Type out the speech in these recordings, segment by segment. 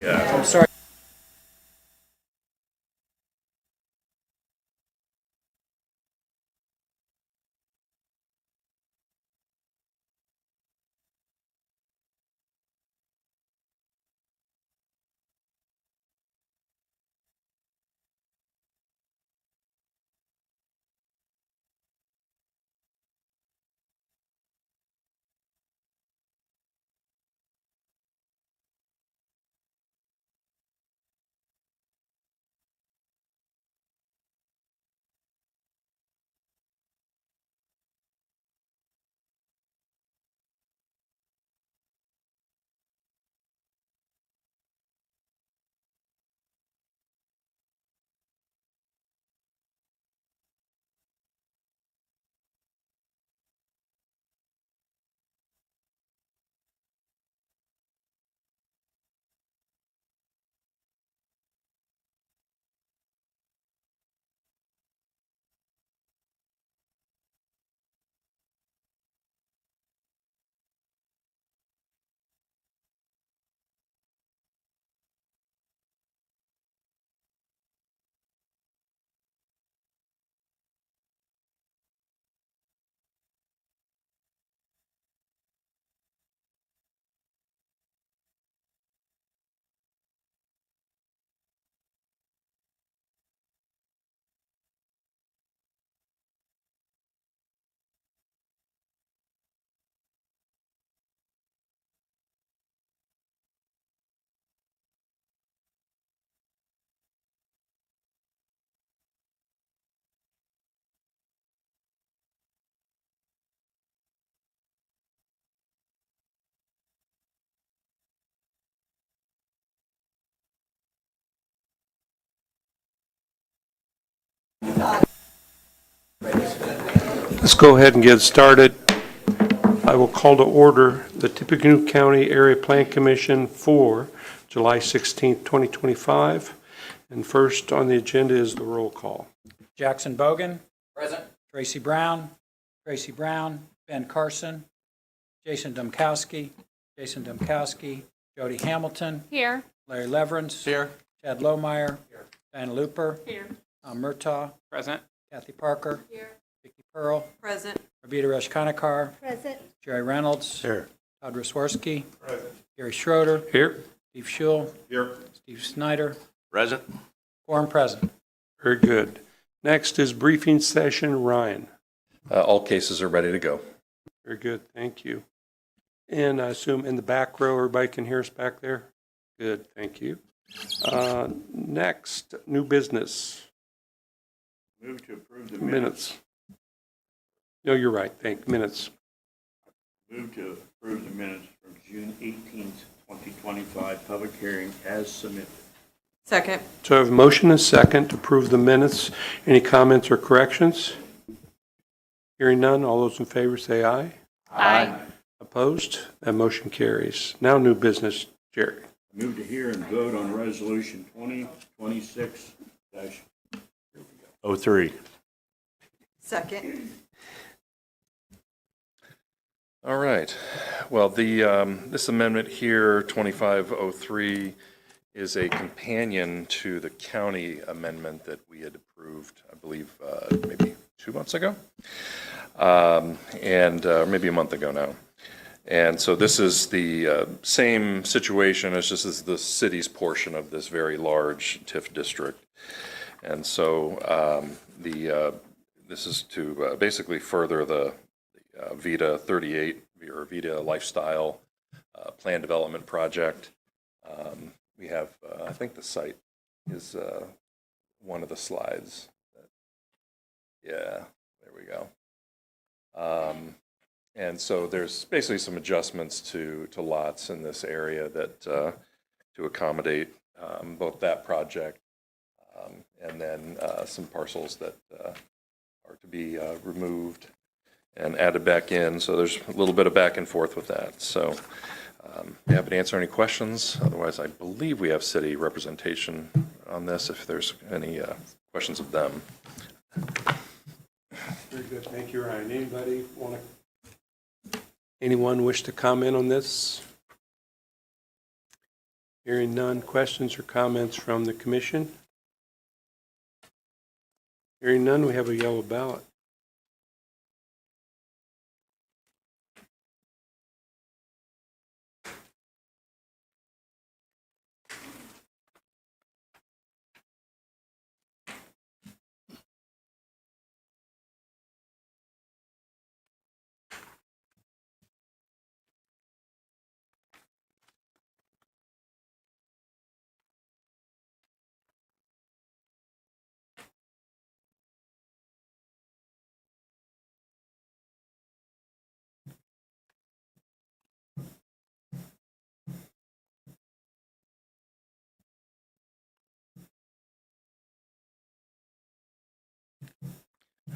Yeah. I'm sorry. Let's go ahead and get started. I will call to order the Tippecanoe County Area Plan Commission for July 16th, 2025. And first on the agenda is the roll call. Jackson Bogan. Present. Tracy Brown. Tracy Brown. Ben Carson. Jason Domkowski. Jason Domkowski. Jody Hamilton. Here. Larry Leverance. Here. Chad Lohmeyer. Here. Diana Looper. Here. Tom Murtaugh. Present. Kathy Parker. Here. Vicky Pearl. Present. Rabita Reshkanakar. Present. Jerry Reynolds. Here. Todd Rosworski. Present. Gary Schroeder. Here. Steve Schul. Here. Steve Snyder. Present. Quorum present. Very good. Next is briefing session. Ryan. All cases are ready to go. Very good. Thank you. And I assume in the back row, everybody can hear us back there? Good. Thank you. Next, new business. Move to approve the Minutes. No, you're right. Minutes. Move to approve the minutes from June 18th, 2025, public hearing as submitted. Second. So I have a motion and a second to approve the minutes. Any comments or corrections? Hearing none, all those in favor say aye. Aye. Opposed? That motion carries. Now new business, Jerry. Move to hear and vote on resolution 2026-03. Second. All right. Well, this amendment here, 2503, is a companion to the county amendment that we had approved, I believe, maybe 2 months ago, and maybe a month ago now. And so this is the same situation as just as the city's portion of this very large TIF district. And so this is to basically further the VITA 38 or VITA lifestyle plan development project. We have, I think the site is one of the slides. Yeah, there we go. And so there's basically some adjustments to lots in this area that to accommodate both that project and then some parcels that are to be removed and added back in. So there's a little bit of back and forth with that. So happy to answer any questions. Otherwise, I believe we have city representation on this if there's any questions of them. Very good. Thank you, Ryan. Anyone wish to comment on this? Hearing none, questions or comments from the commission? Hearing none, we have a yellow ballot.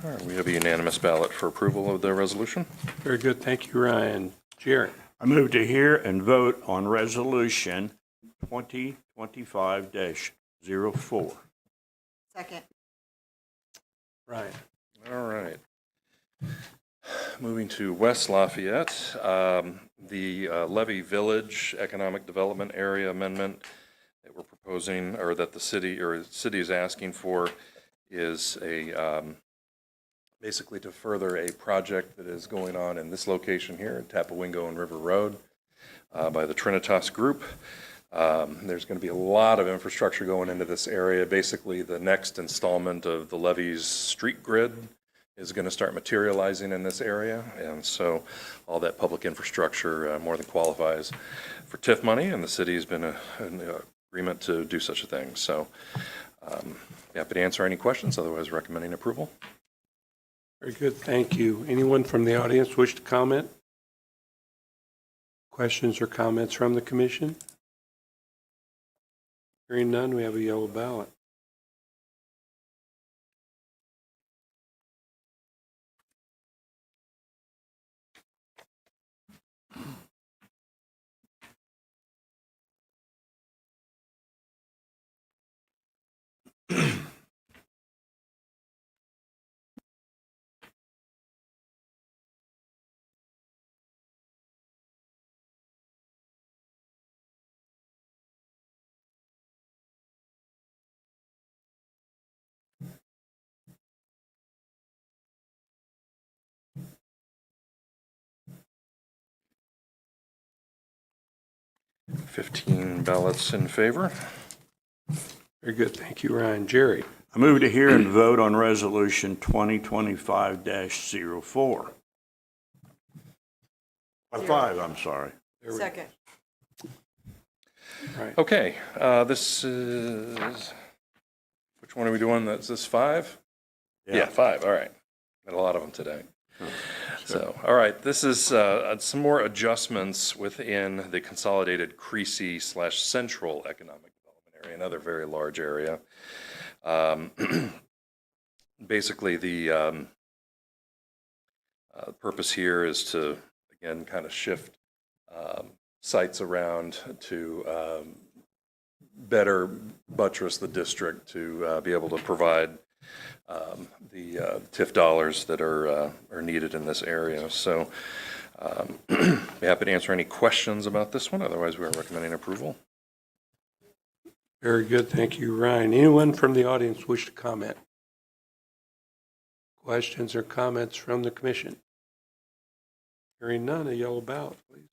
All right, we have a unanimous ballot for approval of the resolution. Very good, thank you, Ryan. Jared? I move to hear and vote on Resolution 2025-04. Second. Ryan? All right. Moving to West Lafayette, the Levy Village Economic Development Area Amendment that we're proposing, or that the city is asking for, is a basically to further a project that is going on in this location here at Tapawingo and River Road by the Trinitas Group. There's going to be a lot of infrastructure going into this area. Basically, the next installment of the levee's street grid is going to start materializing in this area, and so all that public infrastructure more than qualifies for TIF money, and the city has been in the agreement to do such a thing. So happy to answer any questions, otherwise recommending approval. Very good, thank you. Anyone from the audience wish to comment? Questions or comments from the commission? Hearing none, we have a yellow ballot. $15 ballots in favor. Very good, thank you, Ryan. Jerry? I move to hear and vote on Resolution 2025-04. 5, I'm sorry. There we- Second. Right. Okay, this is, which one are we doing? Is this 5? Yeah, 5, all right. Got a lot of them today. So, all right, this is some more adjustments within the consolidated Creasy/Central Economic Development Area, another very large area. Basically, the purpose here is to, again, kind of shift sites around to better buttress the district to be able to provide the TIF dollars that are needed in this area. So be happy to answer any questions about this one. Otherwise, we are recommending approval. Very good, thank you, Ryan. Anyone from the audience wish to comment? Questions or comments from the commission? Hearing none, a yellow ballot, please.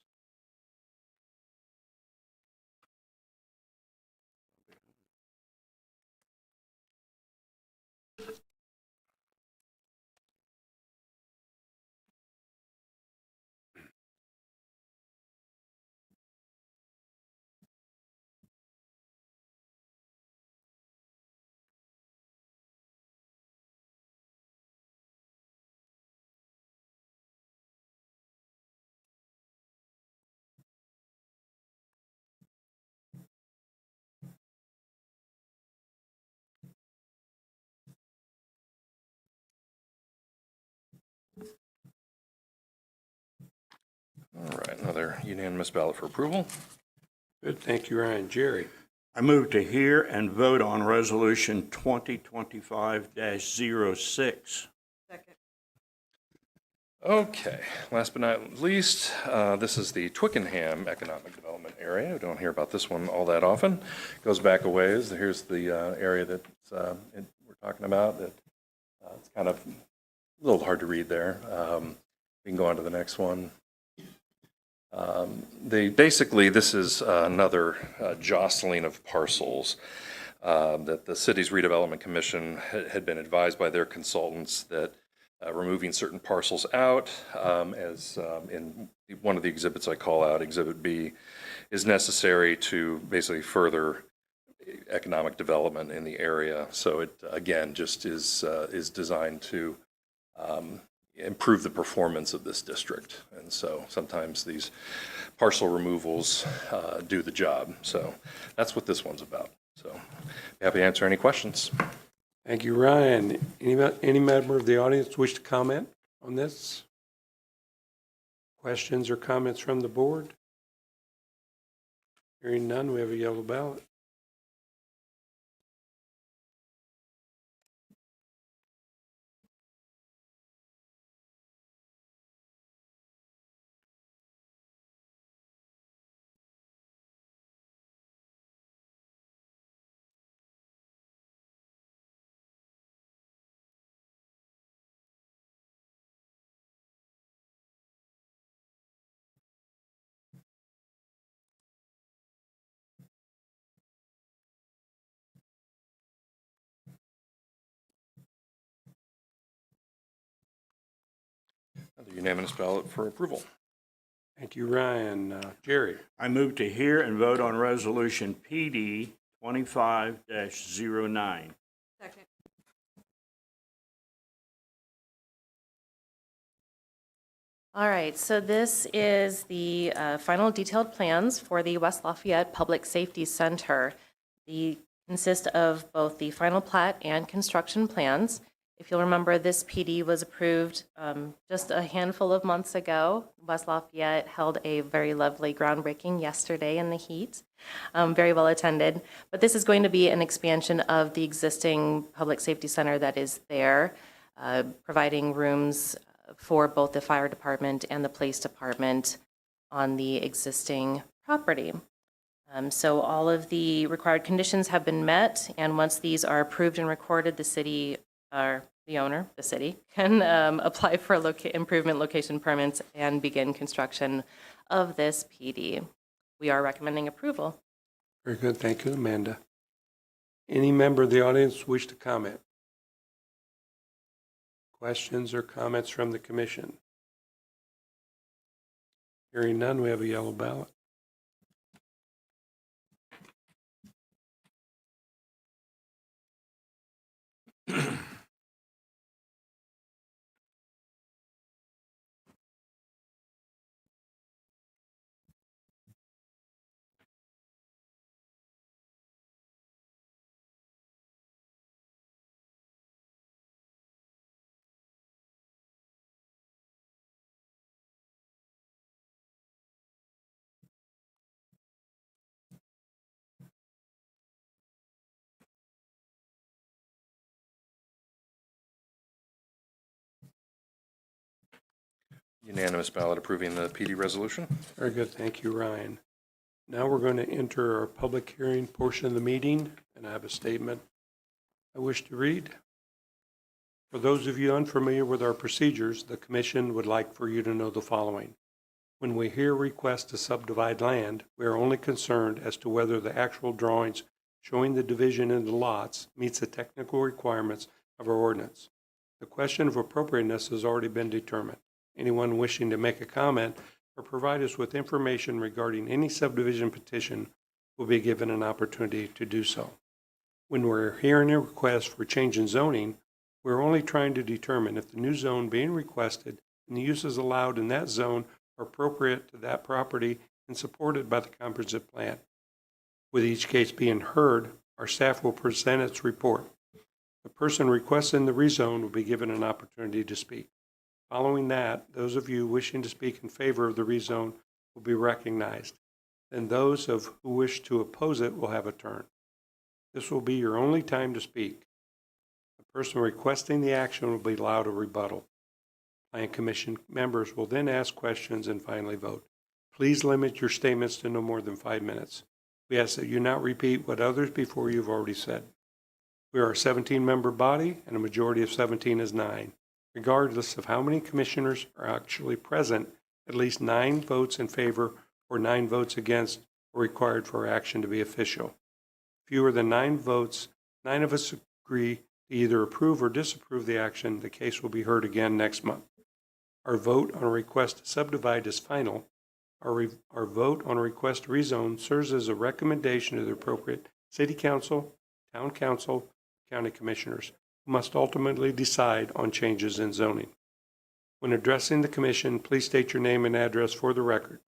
All right, another unanimous ballot for approval. Good, thank you, Ryan. Jerry? I move to hear and vote on Resolution 2025-06. Second. Okay, last but not least, this is the Twickenham Economic Development area. We don't hear about this one all that often. Goes back a ways. Here's the area that we're talking about. That it's kind of a little hard to read there. We can go on to the next one. Basically, this is another jostling of parcels that the city's redevelopment commission had been advised by their consultants that removing certain parcels out, as in one of the exhibits I call out, Exhibit B, is necessary to basically further economic development in the area. So it, again, just is designed to improve the performance of this district. And so sometimes these parcel removals do the job. So that's what this one's about. So happy to answer any questions. Thank you, Ryan. Any member of the audience wish to comment on this? Questions or comments from the board? Hearing none, we have a yellow ballot. The unanimous ballot for approval. Thank you, Ryan. Jerry? I move to hear and vote on Resolution PD 25-09. Second. All right, so this is the final detailed plans for the West Lafayette Public Safety Center. They consist of both the final plat and construction plans. If you'll remember, this PD was approved just a handful of months ago. West Lafayette held a very lovely groundbreaking yesterday in the heat, very well attended. But this is going to be an expansion of the existing public safety center that is there, providing rooms for both the fire department and the police department on the existing property. So all of the required conditions have been met, and once these are approved and recorded, the city, or the owner, the city, can apply for improvement location permits and begin construction of this PD. We are recommending approval. Very good. Thank you, Amanda. Any member of the audience wish to comment? Questions or comments from the commission? Hearing none, we have a yellow ballot. Unanimous ballot approving the PD resolution. Very good. Thank you, Ryan. Now we're going to enter our public hearing portion of the meeting, and I have a statement I wish to read. For those of you unfamiliar with our procedures, the Commission would like for you to know the following. When we hear requests to subdivide land, we are only concerned as to whether the actual drawings showing the division into lots meets the technical requirements of our ordinance. The question of appropriateness has already been determined. Anyone wishing to make a comment or provide us with information regarding any subdivision petition will be given an opportunity to do so. When we're hearing a request for change in zoning, we're only trying to determine if the new zone being requested and the uses allowed in that zone are appropriate to that property and supported by the comprehensive plan. With each case being heard, our staff will present its report. The person requesting the rezone will be given an opportunity to speak. Following that, those of you wishing to speak in favor of the rezone will be recognized. Then those who wish to oppose it will have a turn. This will be your only time to speak. The person requesting the action will be allowed a rebuttal. Plan Commission members will then ask questions and finally vote. Please limit your statements to no more than 5 minutes. We ask that you not repeat what others before you've already said. We are a 17-member body, and a majority of 17 is 9. Regardless of how many commissioners are actually present, at least 9 votes in favor or 9 votes against are required for action to be official. Fewer than 9 votes, 9 of us agree to either approve or disapprove the action. The case will be heard again next month. Our vote on a request to subdivide is final. Our vote on a request to rezone serves as a recommendation to the appropriate city council, town council, county commissioners, who must ultimately decide on changes in zoning. When addressing the commission, please state your name and address for the record.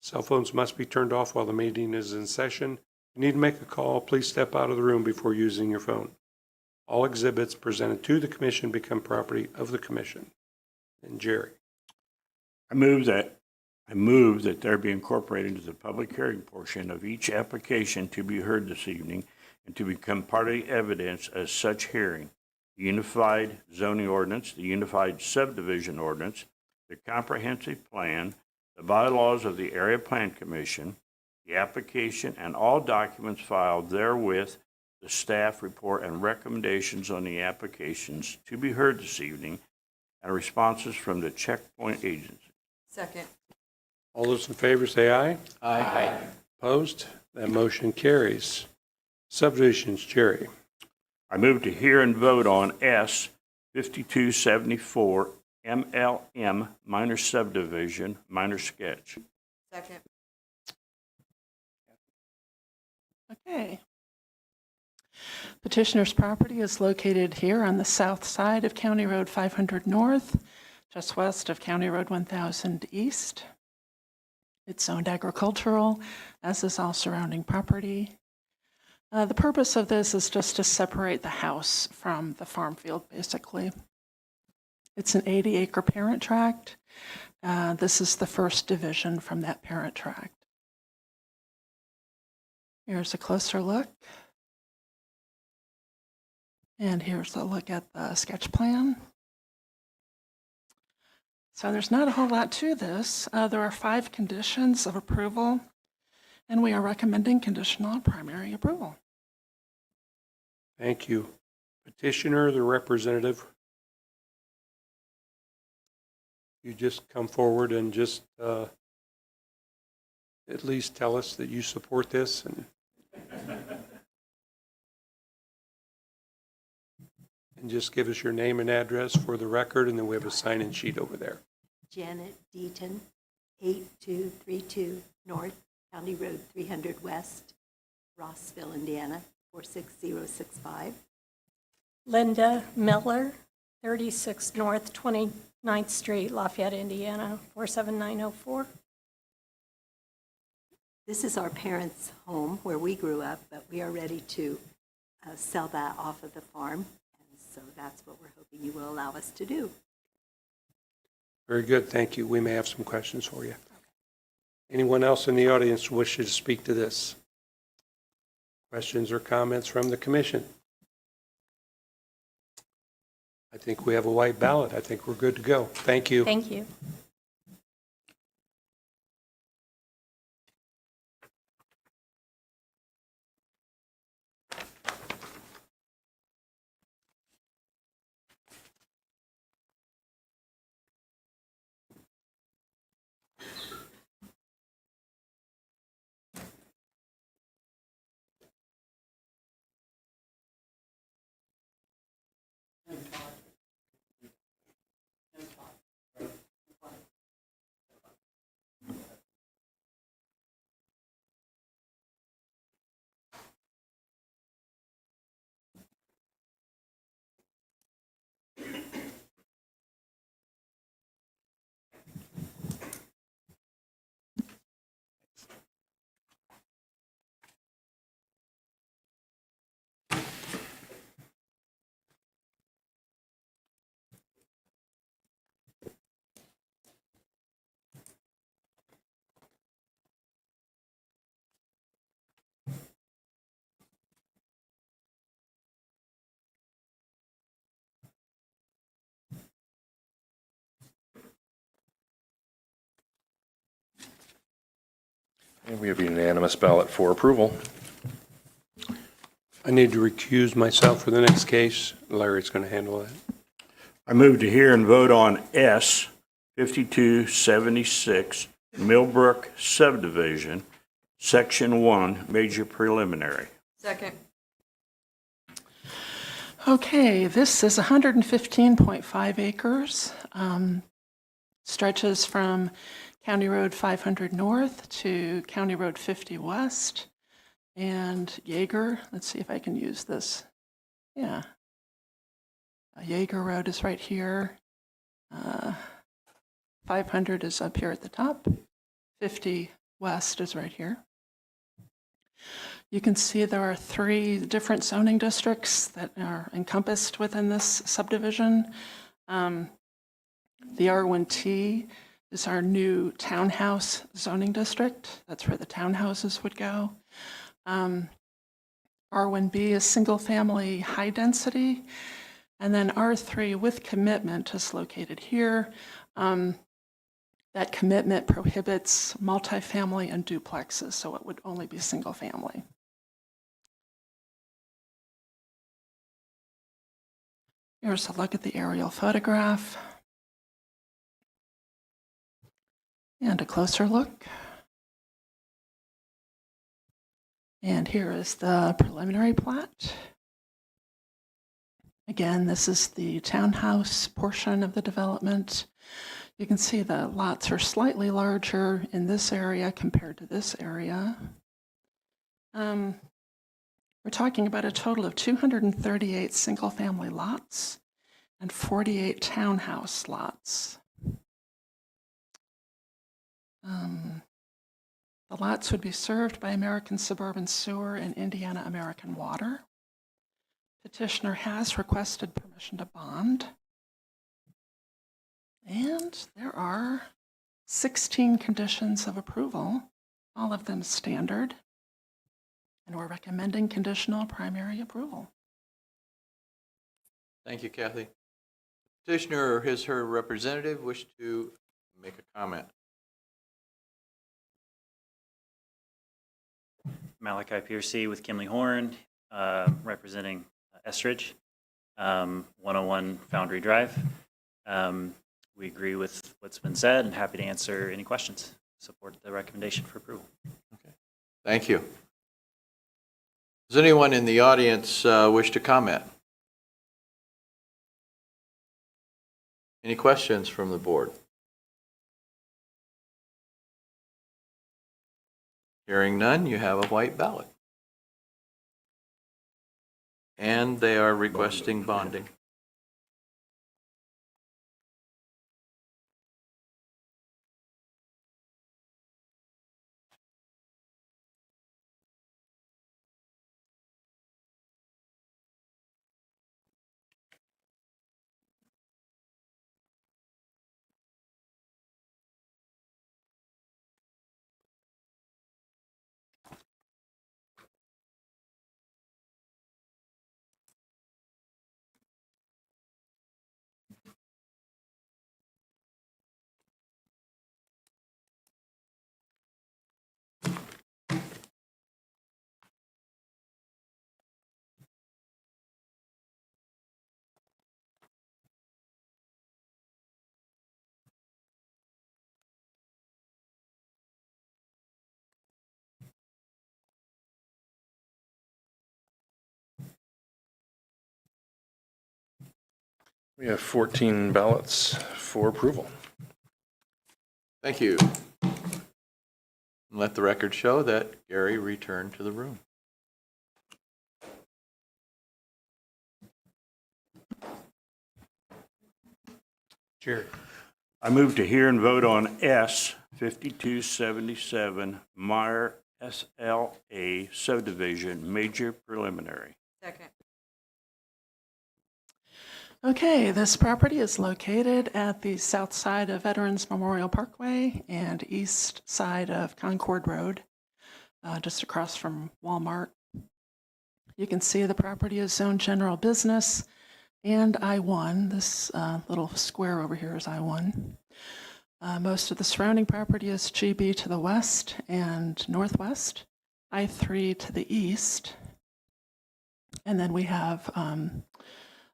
Cell phones must be turned off while the meeting is in session. If you need to make a call, please step out of the room before using your phone. All exhibits presented to the commission become property of the commission. And Jerry. I move that there be incorporated into the public hearing portion of each application to be heard this evening and to become part of the evidence as such hearing, the unified zoning ordinance, the unified subdivision ordinance, the comprehensive plan, the bylaws of the Area Plan Commission, the application, and all documents filed therewith, the staff report and recommendations on the applications to be heard this evening, and responses from the checkpoint agency. Second. All those in favor say aye. Aye. Opposed? That motion carries. Subdivisions, Jerry. I move to hear and vote on S 5274 MLM minor subdivision, minor sketch. Second. Okay. Petitioner's property is located here on the south side of County Road 500 North, just west of County Road 1000 East. It's zoned agricultural, as is all surrounding property. The purpose of this is just to separate the house from the farm field, basically. It's an 80-acre parent tract. This is the first division from that parent tract. Here's a closer look. And here's a look at the sketch plan. So there's not a whole lot to this. There are 5 conditions of approval, and we are recommending conditional primary approval. Thank you. Petitioner, the representative. You just come forward and just at least tell us that you support this. And just give us your name and address for the record, and then we have a sign-in sheet over there. Janet Deaton, 8232 North, County Road 300 West, Rossville, Indiana, 46065. Linda Miller, 36 North 29th Street, Lafayette, Indiana, 47904. This is our parents' home where we grew up, but we are ready to sell that off of the farm. And so that's what we're hoping you will allow us to do. Very good, thank you. We may have some questions for you. Anyone else in the audience wish to speak to this? Questions or comments from the commission? I think we have a white ballot. I think we're good to go. Thank you. Thank you. And we have a unanimous ballot for approval. I need to recuse myself for the next case. Larry's going to handle that. I move to hear and vote on S 5276 Millbrook subdivision, Section 1, major preliminary. Second. Okay, this is 115.5 acres. Stretches from County Road 500 North to County Road 50 West. And Jaeger, let's see if I can use this. Yeah. Jaeger Road is right here. 500 is up here at the top. 50 West is right here. You can see there are 3 different zoning districts that are encompassed within this subdivision. The R1T is our new townhouse zoning district. That's where the townhouses would go. R1B is single-family high density. And then R3 with commitment is located here. That commitment prohibits multifamily and duplexes, so it would only be single-family. Here's a look at the aerial photograph. And a closer look. And here is the preliminary plat. Again, this is the townhouse portion of the development. You can see the lots are slightly larger in this area compared to this area. We're talking about a total of 238 single-family lots and 48 townhouse lots. The lots would be served by American Suburban Sewer and Indiana American Water. Petitioner has requested permission to bond. And there are 16 conditions of approval, all of them standard. And we're recommending conditional primary approval. Thank you, Kathy. Petitioner or her representative wish to make a comment. Malachi Piercy with Kimley Horn, representing Estridge, 101 Foundry Drive. We agree with what's been said and happy to answer any questions. Support the recommendation for approval. Okay. Thank you. Does anyone in the audience wish to comment? Any questions from the board? Hearing none, you have a white ballot. And they are requesting bonding. We have 14 ballots for approval. Thank you. Let the record show that Gary returned to the room. Jerry. I move to hear and vote on S 5277 Meyer SLA subdivision, major preliminary. Second. Okay, this property is located at the south side of Veterans Memorial Parkway and east side of Concord Road, just across from Walmart. You can see the property is zoned general business and I-1. This little square over here is I-1. Most of the surrounding property is GB to the west and northwest, I-3 to the east. And then we have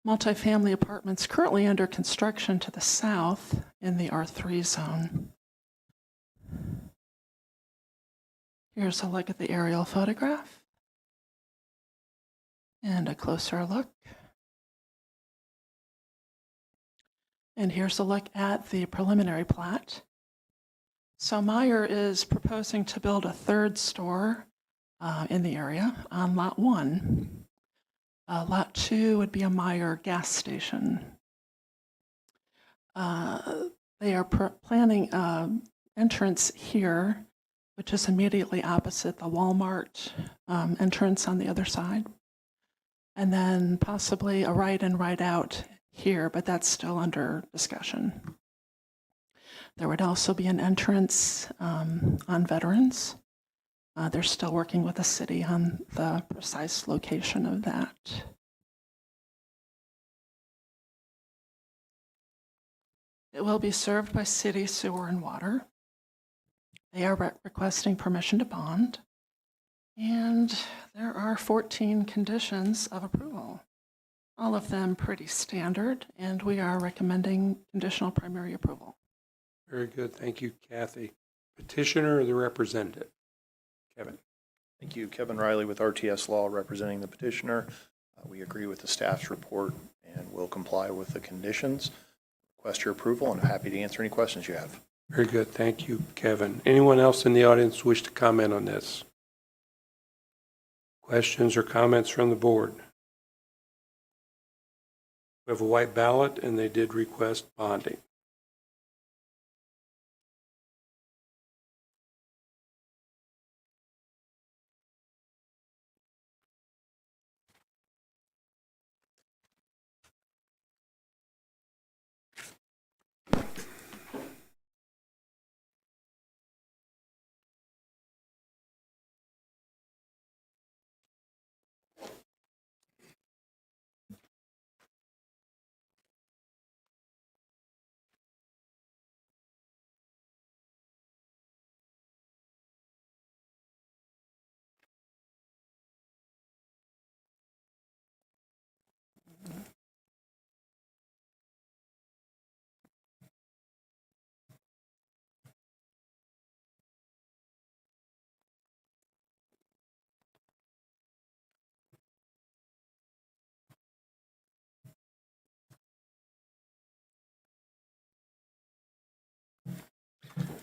multifamily apartments currently under construction to the south in the R3 zone. Here's a look at the aerial photograph and a closer look. And here's a look at the preliminary plat. So Meyer is proposing to build a third store in the area on Lot 1. Lot 2 would be a Meyer gas station. They are planning entrance here, which is immediately opposite the Walmart entrance on the other side. And then possibly a right in, right out here, but that's still under discussion. There would also be an entrance on Veterans. They're still working with the city on the precise location of that. It will be served by city sewer and water. They are requesting permission to bond. And there are 14 conditions of approval, all of them pretty standard, and we are recommending conditional primary approval. Very good. Thank you, Kathy. Petitioner or the representative? Kevin. Thank you. Kevin Riley with RTS Law representing the petitioner. We agree with the staff's report and will comply with the conditions. Request your approval, and I'm happy to answer any questions you have. Very good. Thank you, Kevin. Anyone else in the audience wish to comment on this? Questions or comments from the board? We have a white ballot, and they did request bonding.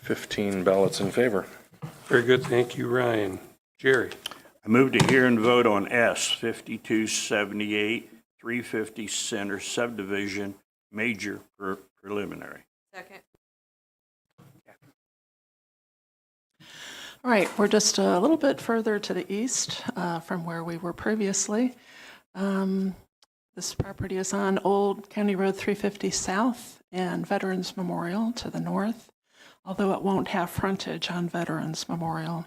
Fifteen ballots in favor. Very good. Thank you, Ryan. Jerry. I move to hear and vote on S 5278, 350 Center Subdivision, Major Preliminary. Second. All right, we're just a little bit further to the east from where we were previously. This property is on Old County Road 350 South and Veterans Memorial to the north, although it won't have frontage on Veterans Memorial.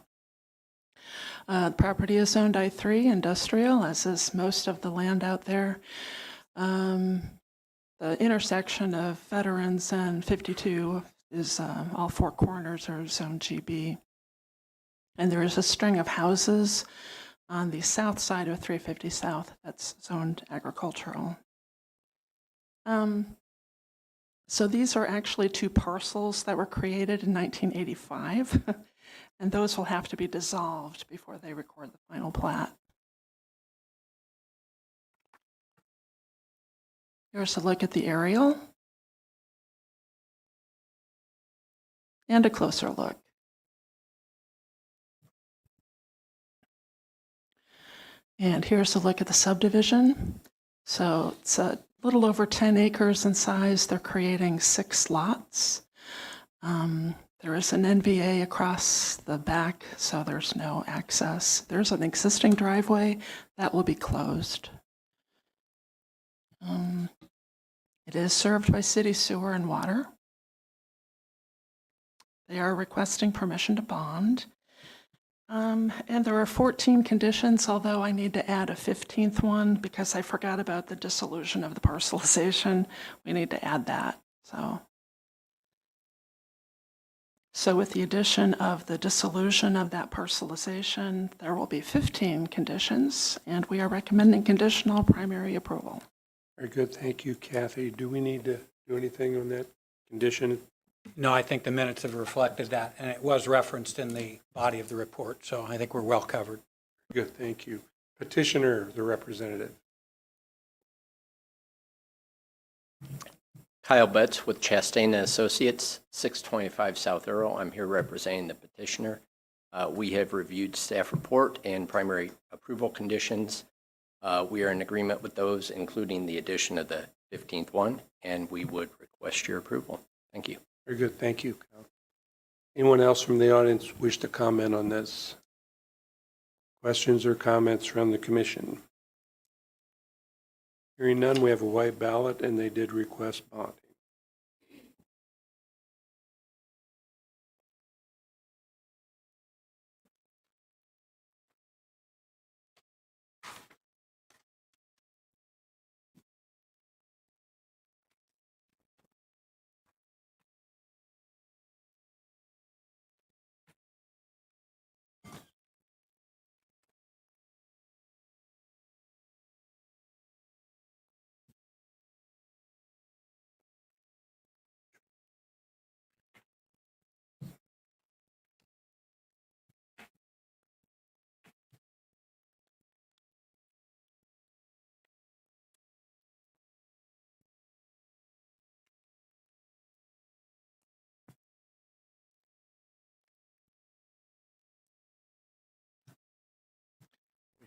The property is zoned I3 industrial, as is most of the land out there. The intersection of Veterans and 52 is all four corners are zoned GB. And there is a string of houses on the south side of 350 South that's zoned agricultural. So these are actually two parcels that were created in 1985, and those will have to be dissolved before they record the final plat. Here's a look at the aerial and a closer look. And here's a look at the subdivision. So it's a little over 10 acres in size. They're creating 6 lots. There is an NVA across the back, so there's no access. There's an existing driveway that will be closed. It is served by city sewer and water. They are requesting permission to bond. And there are 14 conditions, although I need to add a 15th one because I forgot about the dissolution of the parcelization. We need to add that. So So with the addition of the dissolution of that parcelization, there will be 15 conditions, and we are recommending conditional primary approval. Very good, thank you, Kathy. Do we need to do anything on that condition? No, I think the minutes have reflected that, and it was referenced in the body of the report, so I think we're well covered. Good, thank you. Petitioner, the representative. Kyle Betts with Chastain and Associates, 625 South Earl. I'm here representing the petitioner. We have reviewed staff report and primary approval conditions. We are in agreement with those, including the addition of the 15th one, and we would request your approval. Thank you. Very good, thank you. Anyone else from the audience wish to comment on this? Questions or comments from the commission? Hearing none, we have a white ballot, and they did request bonding.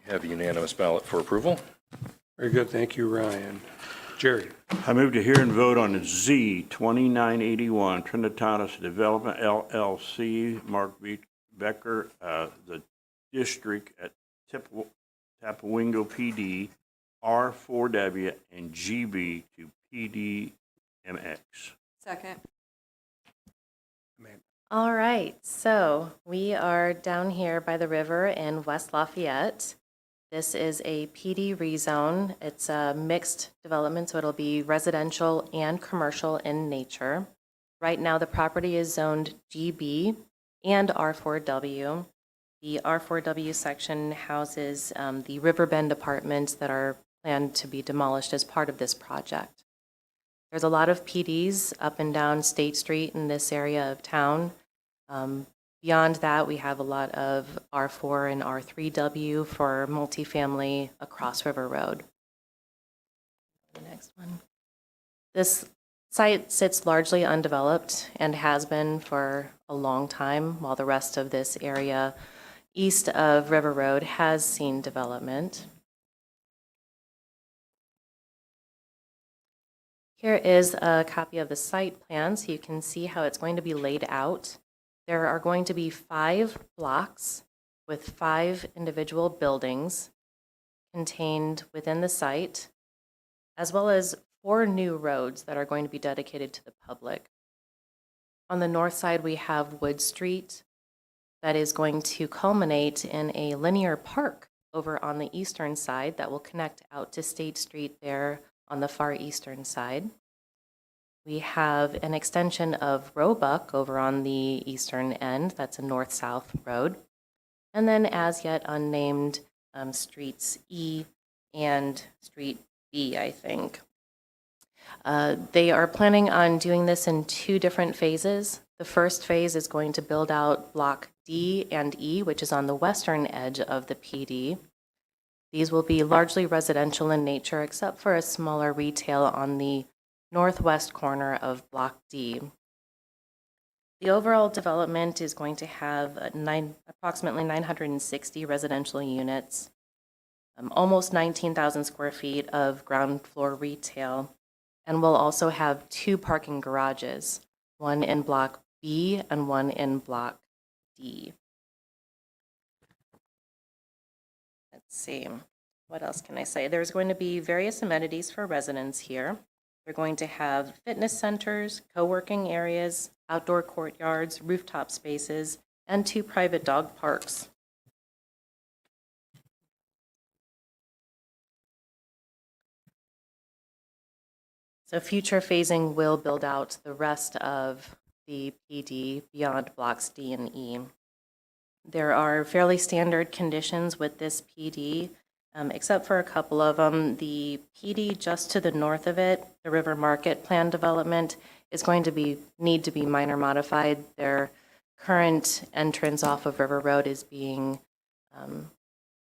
We have a unanimous ballot for approval. Very good, thank you, Ryan. Jerry. I move to hear and vote on Z 2981 Trinitatis Development LLC, Mark B. Becker, the district at Tippecanoe PD, R4W, and GB to PDMX. Second. All right, so we are down here by the river in West Lafayette. This is a PD rezone. It's a mixed development, so it'll be residential and commercial in nature. Right now, the property is zoned GB and R4W. The R4W section houses the Riverbend apartments that are planned to be demolished as part of this project. There's a lot of PDs up and down State Street in this area of town. Beyond that, we have a lot of R4 and R3W for multifamily across River Road. The next one. This site sits largely undeveloped and has been for a long time, while the rest of this area east of River Road has seen development. Here is a copy of the site plan, so you can see how it's going to be laid out. There are going to be 5 blocks with 5 individual buildings contained within the site, as well as 4 new roads that are going to be dedicated to the public. On the north side, we have Wood Street that is going to culminate in a linear park over on the eastern side that will connect out to State Street there on the far eastern side. We have an extension of Roebuck over on the eastern end. That's a north-south road. And then as yet unnamed streets E and Street B, I think. They are planning on doing this in 2 different phases. The first phase is going to build out Block D and E, which is on the western edge of the PD. These will be largely residential in nature, except for a smaller retail on the northwest corner of Block D. The overall development is going to have approximately 960 residential units, almost 19,000 square feet of ground floor retail, and will also have 2 parking garages, one in Block B and one in Block D. Let's see, what else can I say? There's going to be various amenities for residents here. They're going to have fitness centers, co-working areas, outdoor courtyards, rooftop spaces, and 2 private dog parks. So future phasing will build out the rest of the PD beyond blocks D and E. There are fairly standard conditions with this PD, except for a couple of them. The PD just to the north of it, the River Market Plan development, is going to need to be minor modified. Their current entrance off of River Road is being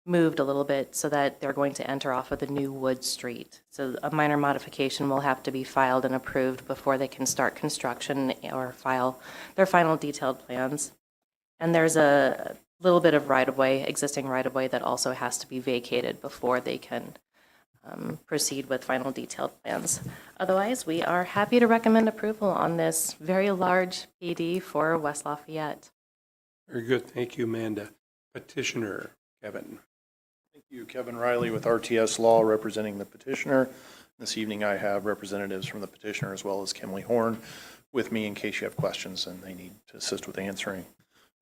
moved a little bit so that they're going to enter off of the new Wood Street. So a minor modification will have to be filed and approved before they can start construction or file their final detailed plans. And there's a little bit of right-of-way, existing right-of-way, that also has to be vacated before they can proceed with final detailed plans. Otherwise, we are happy to recommend approval on this very large PD for West Lafayette. Very good. Thank you, Amanda. Petitioner, Kevin. Thank you, Kevin Riley with RTS Law, representing the petitioner. This evening, I have representatives from the petitioner as well as Kimley Horn with me in case you have questions and they need to assist with answering.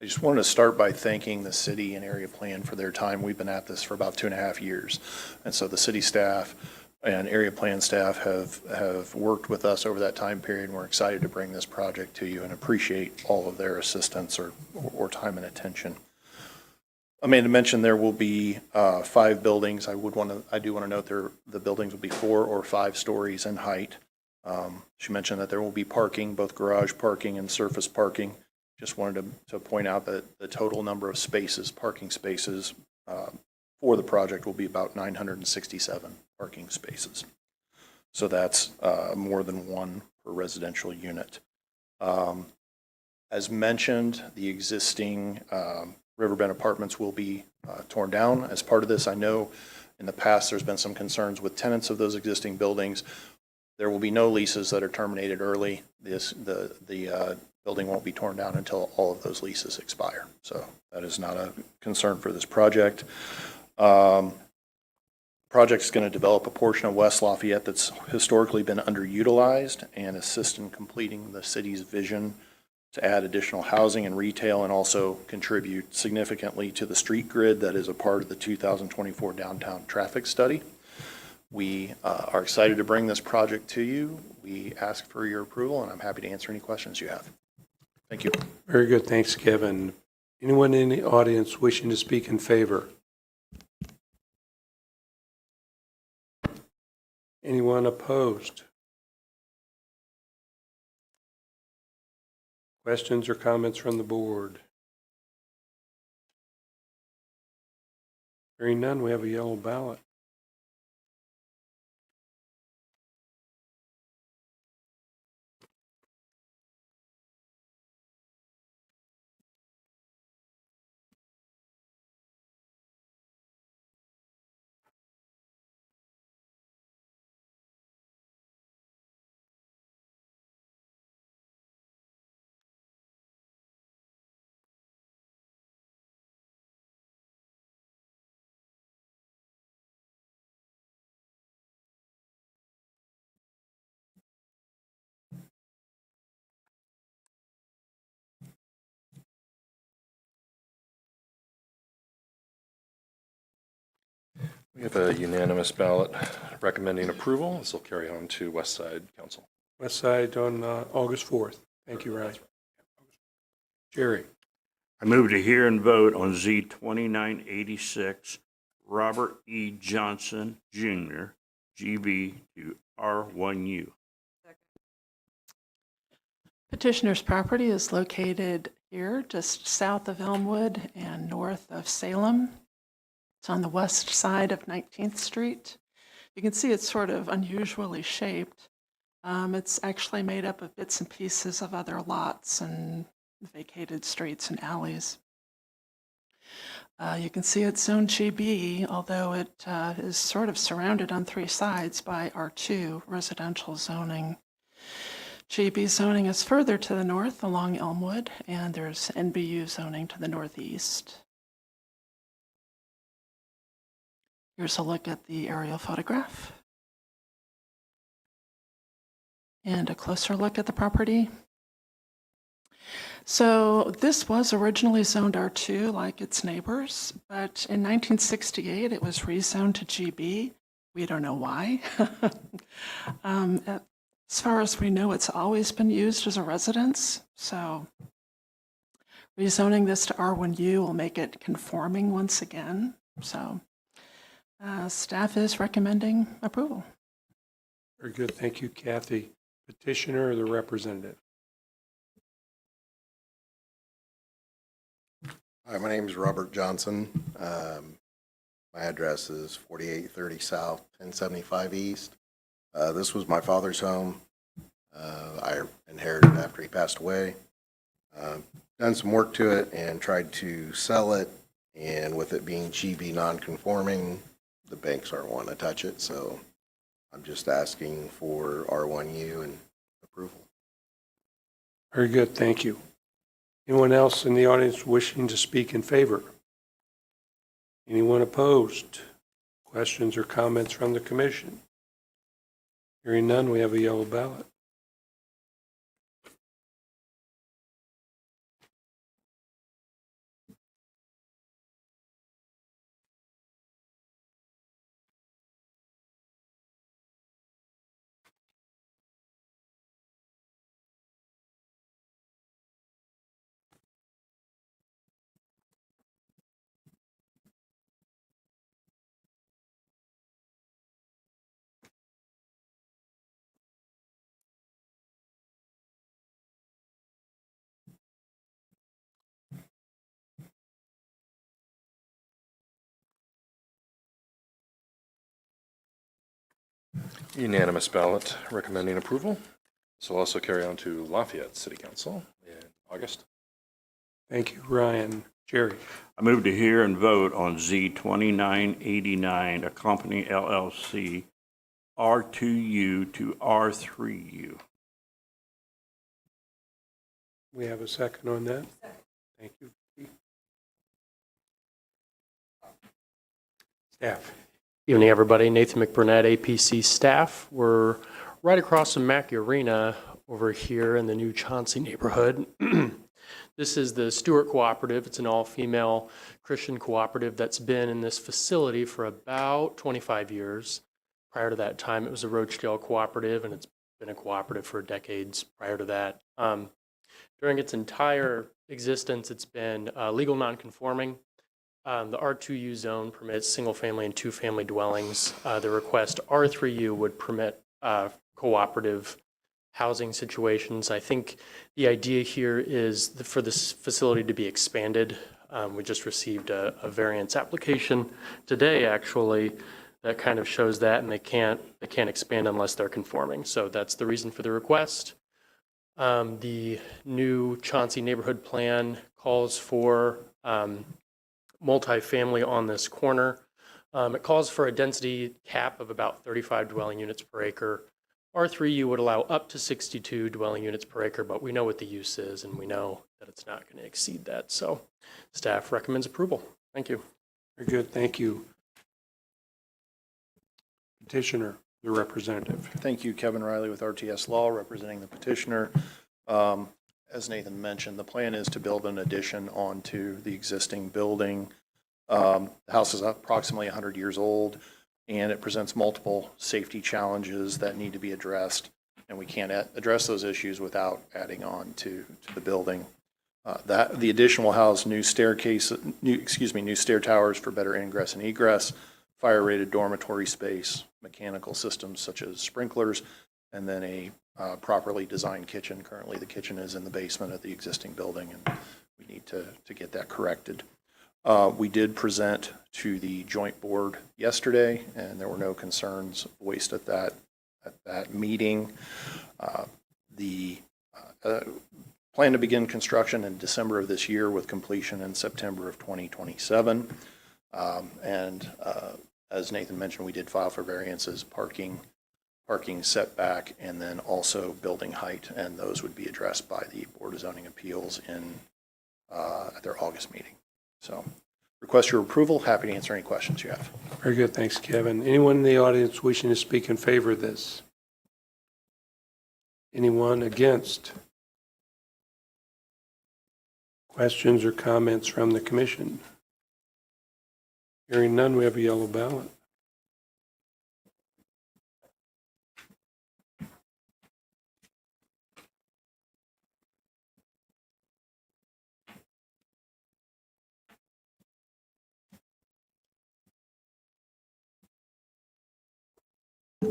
I just wanted to start by thanking the city and area plan for their time. We've been at this for about 2.5 years. And so the city staff and area plan staff have worked with us over that time period, and we're excited to bring this project to you and appreciate all of their assistance or time and attention. Amanda mentioned there will be 5 buildings. I do want to note the buildings will be 4 or 5 stories in height. She mentioned that there will be parking, both garage parking and surface parking. Just wanted to point out that the total number of spaces, parking spaces, for the project will be about 967 parking spaces. So that's more than 1 per residential unit. As mentioned, the existing Riverbend Apartments will be torn down. As part of this, I know in the past there's been some concerns with tenants of those existing buildings. There will be no leases that are terminated early. The building won't be torn down until all of those leases expire. So that is not a concern for this project. The project is going to develop a portion of West Lafayette that's historically been underutilized and assist in completing the city's vision to add additional housing and retail, and also contribute significantly to the street grid that is a part of the 2024 downtown traffic study. We are excited to bring this project to you. We ask for your approval, and I'm happy to answer any questions you have. Thank you. Very good. Thanks, Kevin. Anyone in the audience wishing to speak in favor? Anyone opposed? Questions or comments from the board? Hearing none, we have a yellow ballot. We have a unanimous ballot recommending approval. This will carry on to West Side Council. West Side on August 4th. Thank you, Riley. Jerry. I move to hear and vote on Z 2986, Robert E. Johnson, Jr., GB to R1U. Petitioner's property is located here, just south of Elmwood and north of Salem. It's on the west side of 19th Street. You can see it's sort of unusually shaped. It's actually made up of bits and pieces of other lots and vacated streets and alleys. You can see it's zoned GB, although it is sort of surrounded on 3 sides by R2 residential zoning. GB zoning is further to the north along Elmwood, and there's NBU zoning to the northeast. Here's a look at the aerial photograph. And a closer look at the property. So this was originally zoned R2 like its neighbors, but in 1968 it was rezoned to GB. We don't know why. As far as we know, it's always been used as a residence, so rezoning this to R1U will make it conforming once again. So staff is recommending approval. Very good, thank you, Kathy. Petitioner or the representative? Hi, my name is Robert Johnson. My address is 4830 South, 1075 East. This was my father's home. I inherited after he passed away. Done some work to it and tried to sell it, and with it being GB non-conforming, the banks aren't wanting to touch it, so I'm just asking for R1U and approval. Very good, thank you. Anyone else in the audience wishing to speak in favor? Anyone opposed? Questions or comments from the commission? Hearing none, we have a yellow ballot. Unanimous ballot recommending approval. This will also carry on to Lafayette City Council in August. Thank you, Ryan. Jerry? I move to hear and vote on Z 2989, a company LLC, R2U to R3U. We have a second on that? Thank you. Staff? Evening, everybody. Nathan McBurnett, APC staff. We're right across from Mackey Arena over here in the new Chauncey neighborhood. This is the Stewart Cooperative. It's an all-female Christian cooperative that's been in this facility for about 25 years. Prior to that time, it was a Roachdale Cooperative, and it's been a cooperative for decades prior to that. During its entire existence, it's been legal non-conforming. The R2U zone permits single-family and two-family dwellings. The request R3U would permit cooperative housing situations. I think the idea here is for this facility to be expanded. We just received a variance application today, actually, that kind of shows that, and they can't expand unless they're conforming. So that's the reason for the request. The new Chauncey neighborhood plan calls for multifamily on this corner. It calls for a density cap of about 35 dwelling units per acre. R3U would allow up to 62 dwelling units per acre, but we know what the use is, and we know that it's not going to exceed that. So staff recommends approval. Thank you. Very good, thank you. Petitioner, the representative. Thank you, Kevin Riley with RTS Law, representing the petitioner. As Nathan mentioned, the plan is to build an addition onto the existing building. The house is approximately 100 years old, and it presents multiple safety challenges that need to be addressed, and we can't address those issues without adding on to the building. The addition will house new stair towers for better ingress and egress, fire-rated dormitory space, mechanical systems such as sprinklers, and then a properly designed kitchen. Currently, the kitchen is in the basement of the existing building, and we need to get that corrected. We did present to the joint board yesterday, and there were no concerns voiced at that meeting. The plan to begin construction in December of this year with completion in September of 2027. As Nathan mentioned, we did file for variances, parking setback, and then also building height, and those would be addressed by the Board of Zoning Appeals at their August meeting. So request your approval. Happy to answer any questions you have. Very good, thanks, Kevin. Anyone in the audience wishing to speak in favor of this? Anyone against? Questions or comments from the commission? Hearing none, we have a yellow ballot. The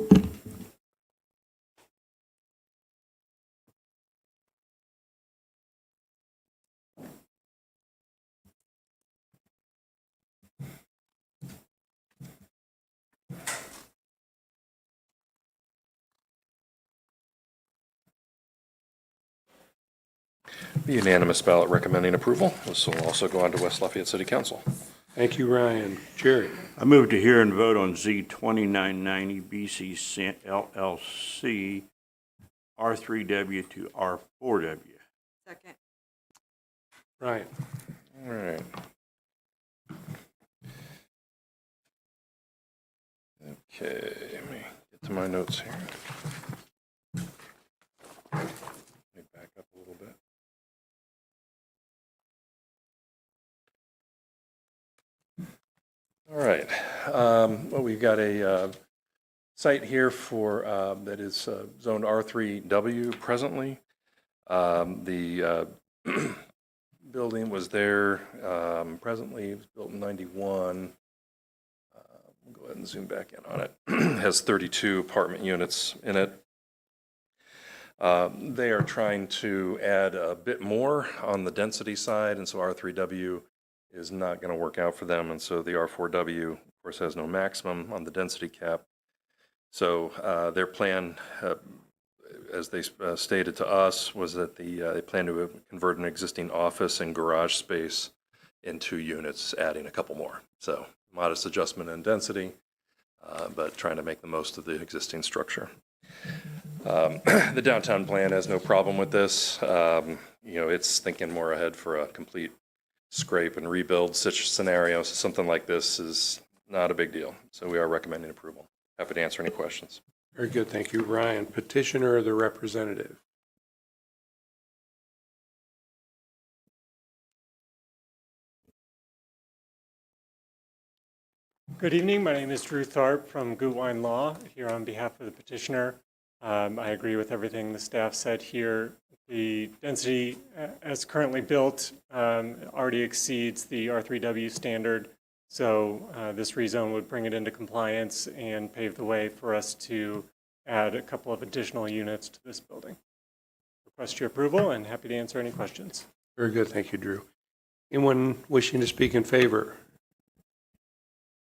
unanimous ballot recommending approval. This will also go on to West Lafayette City Council. Thank you, Ryan. Jerry? I move to hear and vote on Z 2990 BC LLC R3W to R4W. Second. Ryan? All right. Okay, let me get to my notes here. Let me back up a little bit. All right. Well, we've got a site here for that is zoned R3W presently. The building was there presently. It was built in '91. We'll go ahead and zoom back in on it. Has 32 apartment units in it. They are trying to add a bit more on the density side, and so R3W is not going to work out for them, and so the R4W, of course, has no maximum on the density cap. So their plan, as they stated to us, was that they plan to convert an existing office and garage space into units, adding a couple more. So modest adjustment in density, but trying to make the most of the existing structure. The downtown plan has no problem with this. It's thinking more ahead for a complete scrape and rebuild such scenario. So something like this is not a big deal. So we are recommending approval. Happy to answer any questions. Very good. Thank you, Ryan. Petitioner or the representative? Good evening. My name is Drew Tharp from Gutwein Law, here on behalf of the petitioner. I agree with everything the staff said here. The density as currently built already exceeds the R3W standard, so this rezone would bring it into compliance and pave the way for us to add a couple of additional units to this building. Request your approval and happy to answer any questions. Very good. Thank you, Drew. Anyone wishing to speak in favor?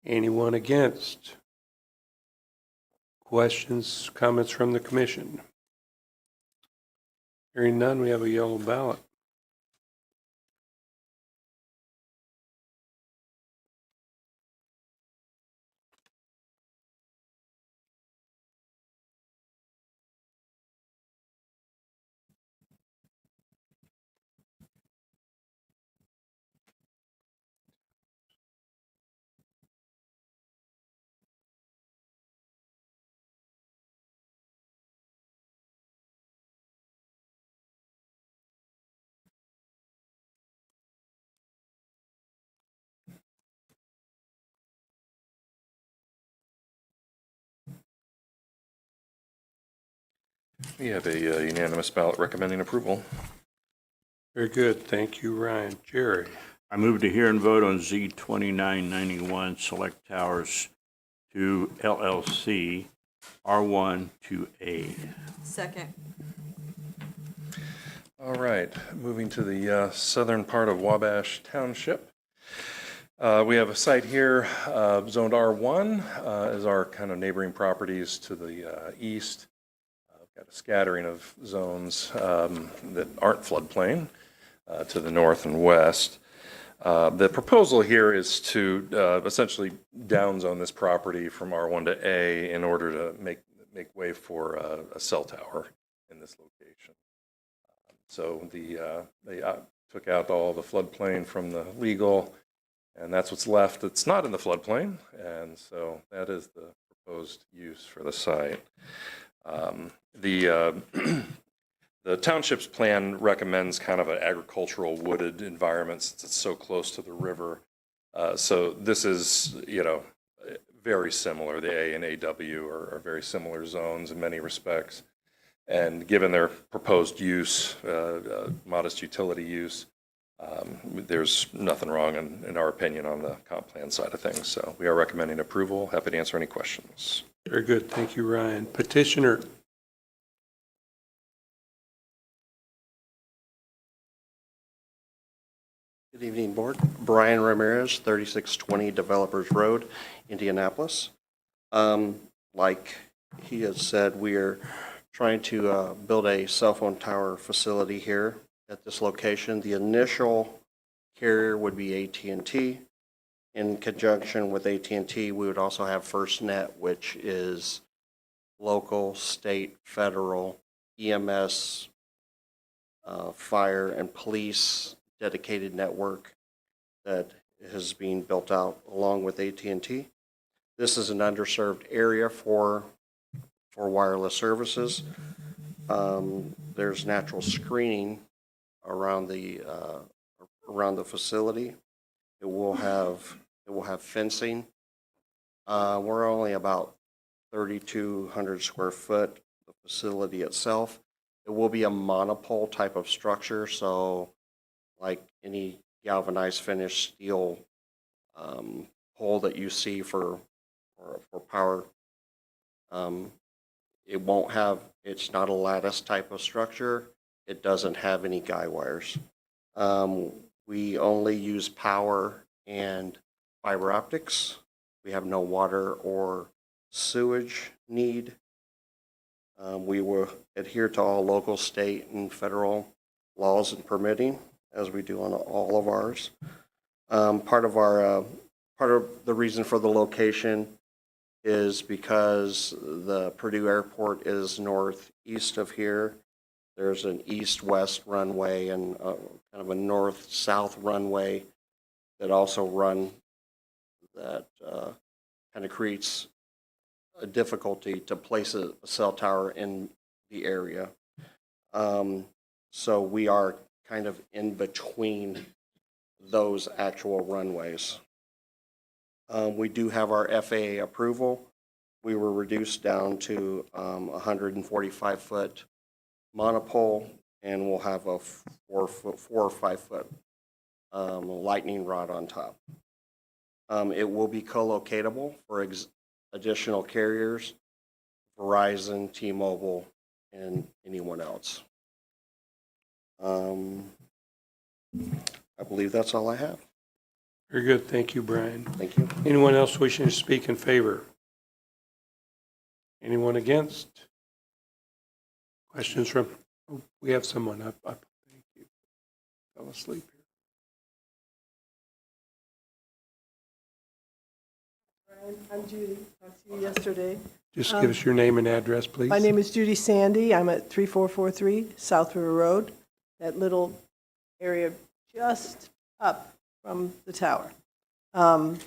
Anyone against? Questions, comments from the commission? Hearing none, we have a yellow ballot. We have a unanimous ballot recommending approval. Very good. Thank you, Ryan. Jerry? I move to hear and vote on Z 2991 Select Towers to LLC R1 to A. Second. All right, moving to the southern part of Wabash Township. We have a site here, zoned R1, as our kind of neighboring properties to the east. We've got a scattering of zones that aren't floodplain to the north and west. The proposal here is to essentially downzone this property from R1 to A in order to make way for a cell tower in this location. So they took out all the floodplain from the legal, and that's what's left that's not in the floodplain, and so that is the proposed use for the site. The township's plan recommends kind of an agricultural wooded environment since it's so close to the river. So this is, very similar. The A and AW are very similar zones in many respects. And given their proposed use, modest utility use, there's nothing wrong in our opinion on the comp plan side of things. So we are recommending approval. Happy to answer any questions. Very good, thank you, Ryan. Petitioner, Good evening, Board. Brian Ramirez, 3620 Developers Road, Indianapolis. Like he has said, we are trying to build a cell phone tower facility here at this location. The initial carrier would be AT&T. In conjunction with AT&T, we would also have FirstNet, which is local, state, federal, EMS, fire, and police dedicated network that is being built out along with AT&T. This is an underserved area for wireless services. There's natural screening around the facility. It will have fencing. We're only about 3,200 square foot, the facility itself. It will be a monopole type of structure, so like any galvanized finished steel pole that you see for power. It's not a lattice type of structure. It doesn't have any guy wires. We only use power and fiber optics. We have no water or sewage need. We will adhere to all local, state, and federal laws and permitting, as we do on all of ours. Part of the reason for the location is because the Purdue Airport is northeast of here. There's an east-west runway and kind of a north-south runway that also kind of creates a difficulty to place a cell tower in the area. So we are kind of in between those actual runways. We do have our FAA approval. We were reduced down to 145-foot monopole, and we'll have a 4 or 5 foot lightning rod on top. It will be co-locatable for additional carriers, Verizon, T-Mobile, and anyone else. I believe that's all I have. very good, thank you, Brian. Thank you. Anyone else wishing to speak in favor? Anyone against? Questions from, oh, we have someone up. Thank you. Fell asleep here. I'm Judy. I talked to you yesterday. Just give us your name and address, please. My name is Judy Sandy. I'm at 3443 South River Road, that little area just up from the tower. I'm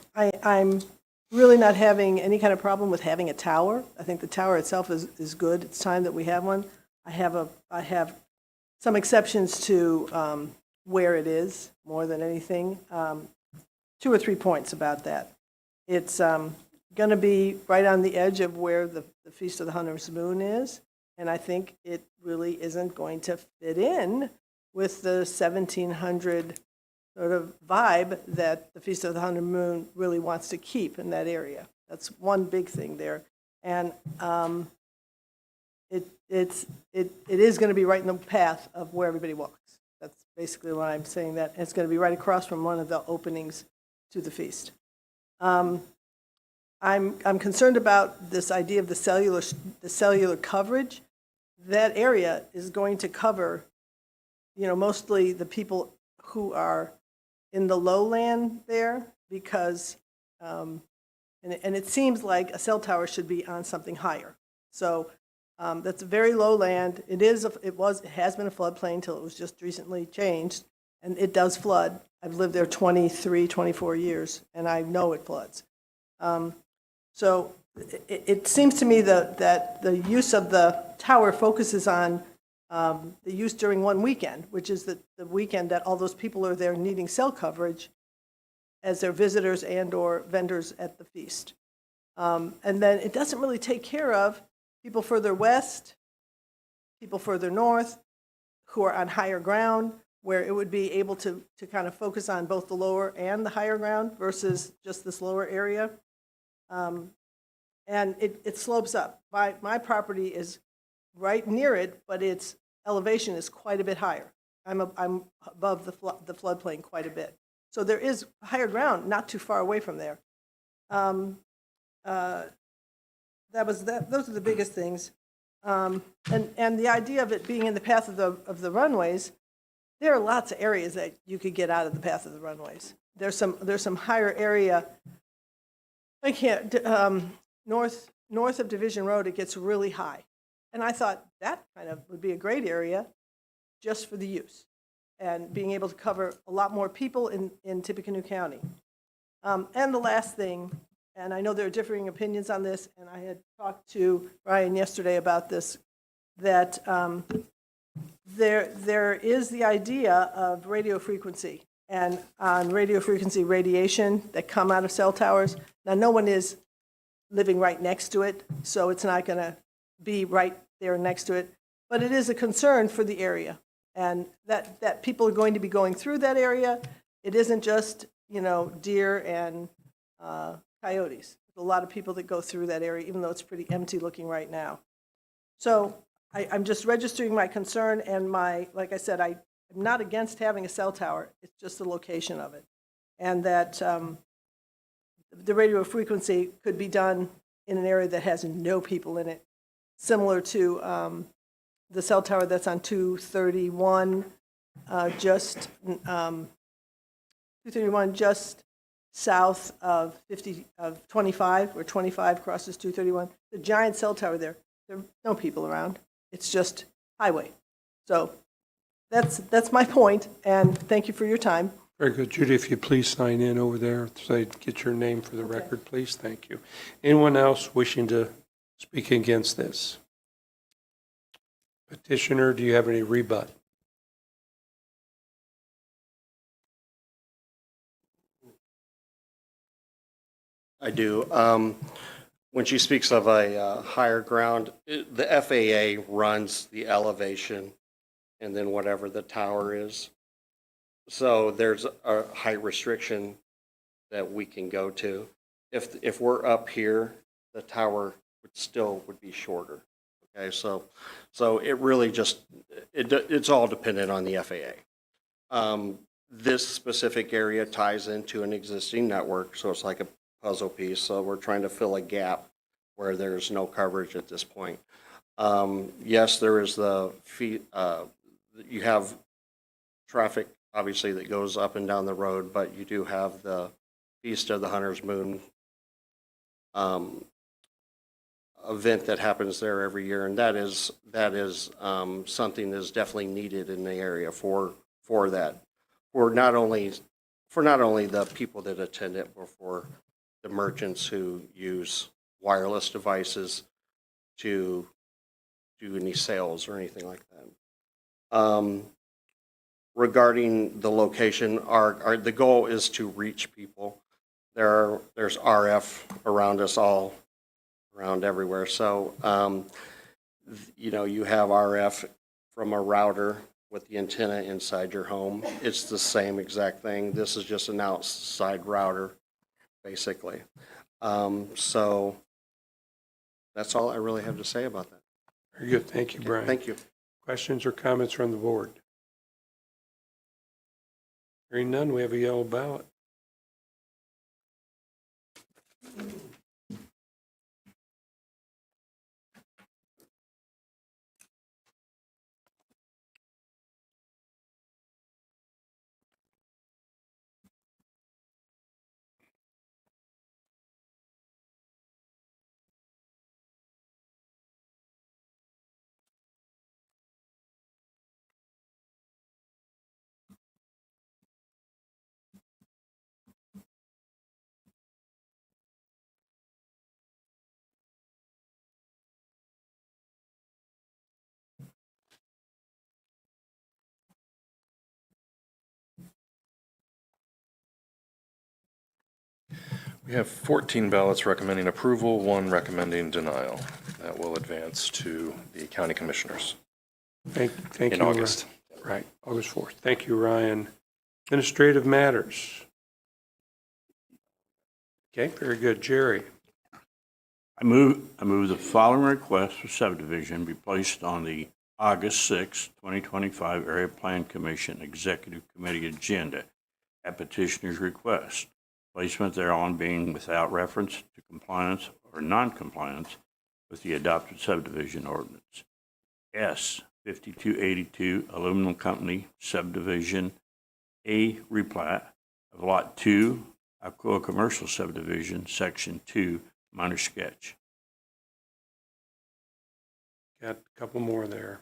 really not having any kind of problem with having a tower. I think the tower itself is good. It's time that we have one. I have some exceptions to where it is more than anything. 2 or 3 points about that. It's going to be right on the edge of where the Feast of the Hunter's Moon is, and I think it really isn't going to fit in with the 1700 sort of vibe that the Feast of the Hunter's Moon really wants to keep in that area. That's one big thing there, and it is going to be right in the path of where everybody walks. That's basically why I'm saying that. It's going to be right across from one of the openings to the feast. I'm concerned about this idea of the cellular coverage. That area is going to cover, mostly the people who are in the lowland there, because, and it seems like a cell tower should be on something higher. So that's very low land. It has been a floodplain until it was just recently changed, and it does flood. I've lived there 23, 24 years, and I know it floods. So it seems to me that the use of the tower focuses on the use during one weekend, which is the weekend that all those people are there needing cell coverage as their visitors and or vendors at the feast. And then it doesn't really take care of people further west, people further north, who are on higher ground, where it would be able to kind of focus on both the lower and the higher ground versus just this lower area. and it slopes up. My property is right near it, but its elevation is quite a bit higher. I'm above the floodplain quite a bit. So there is higher ground not too far away from there. Those are the biggest things. And the idea of it being in the path of the runways, there are lots of areas that you could get out of the path of the runways. There's some higher area. I can't, north of Division Road, it gets really high. And I thought that kind of would be a great area just for the use and being able to cover a lot more people in Tippecanoe County. And the last thing, and I know there are differing opinions on this, and I had talked to Ryan yesterday about this, that there is the idea of radio frequency and on radio frequency radiation that come out of cell towers. Now, no one is living right next to it, so it's not going to be right there next to it, but it is a concern for the area, and that people are going to be going through that area. It isn't just, deer and coyotes. There's a lot of people that go through that area, even though it's pretty empty looking right now. So I'm just registering my concern, and like I said, I'm not against having a cell tower. It's just the location of it, and that the radio frequency could be done in an area that has no people in it, similar to the cell tower that's on 231, just 231 just south of 25, where 25 crosses 231. The giant cell tower there are no people around. It's just highway. So that's my point, and thank you for your time. Very good. Judy, if you please sign in over there, say, get your name for the record, please. Thank you. Anyone else wishing to speak against this? Petitioner, do you have any rebut? I do. When she speaks of a higher ground, the FAA runs the elevation and then whatever the tower is. So there's a height restriction that we can go to. If we're up here, the tower would be shorter. Okay, so it really just it's all dependent on the FAA. This specific area ties into an existing network, so it's like a puzzle piece. So we're trying to fill a gap where there's no coverage at this point. Yes, there is you have traffic obviously that goes up and down the road, but you do have the Feast of the Hunter's Moon event that happens there every year, and that is something that is definitely needed in the area for that, for not only the people that attend it, but for the merchants who use wireless devices to do any sales or anything like that. Regarding the location, the goal is to reach people. There's RF around us all, around everywhere. So, you have RF from a router with the antenna inside your home. It's the same exact thing. This is just an outside router, basically. So that's all I really have to say about that. Very good. Thank you, Brian. Thank you. Questions or comments from the board? Hearing none, we have a yellow ballot. We have 14 ballots recommending approval, 1 recommending denial. That will advance to the county commissioners Thank you. in August. Right, August 4th. Thank you, Ryan. Administrative matters. Okay, very good. Jerry? I move the following request for subdivision be placed on the August 6, 2025 Area Plan Commission Executive Committee agenda at petitioner's request. Placement thereon being without reference to compliance or non-compliance with the adopted subdivision ordinance. S 5282 Aluminum Company Subdivision A replat of Lot 2, Alcoa Commercial Subdivision, Section 2, minor sketch. Got a couple more there.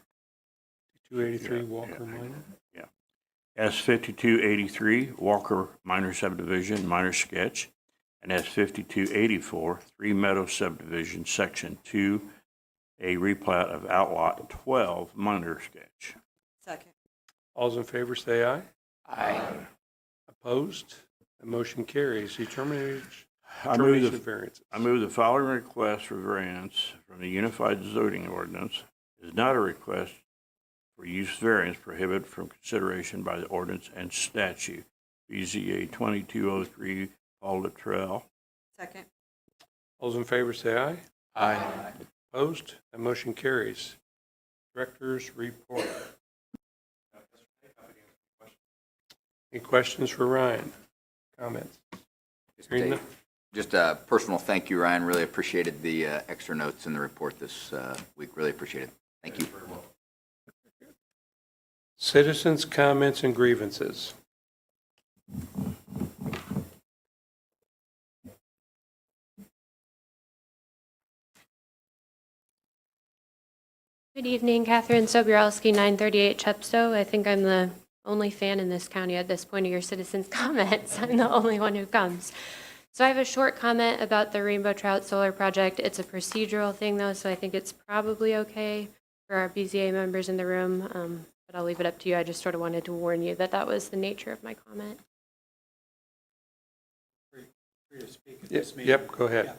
283 Walker Minor. Yeah. S 5283 Walker Minor Subdivision, minor sketch, and S 5284 Three Meadows Subdivision, Section 2, a replat of Outlot 12, minor sketch. Second. All's in favor, say aye. Aye. Opposed? The motion carries. Determination I move of variances. I move the following request for variance from the Unified Zoning Ordinance is not a request for use variance prohibited from consideration by the ordinance and statute. BZA 2203, Paul Luttrell. Second. All's in favor, say aye. Aye. Opposed? That motion carries. Director's report. Any questions for Ryan? Comments? Hearing none? Just a personal thank you, Ryan. Really appreciated the extra notes in the report this week. Really appreciate it. Thank you. Citizens' comments and grievances. Good evening, Catherine Sobiorowski, 938 Chepstow. I think I'm the only fan in this county at this point of your citizens' comments. I'm the only one who comes. So I have a short comment about the Rainbow Trout Solar Project. It's a procedural thing, though, so I think it's probably okay for our BZA members in the room, but I'll leave it up to you. I just sort of wanted to warn you that that was the nature of my comment. Free to speak at this meeting. Yep, go ahead.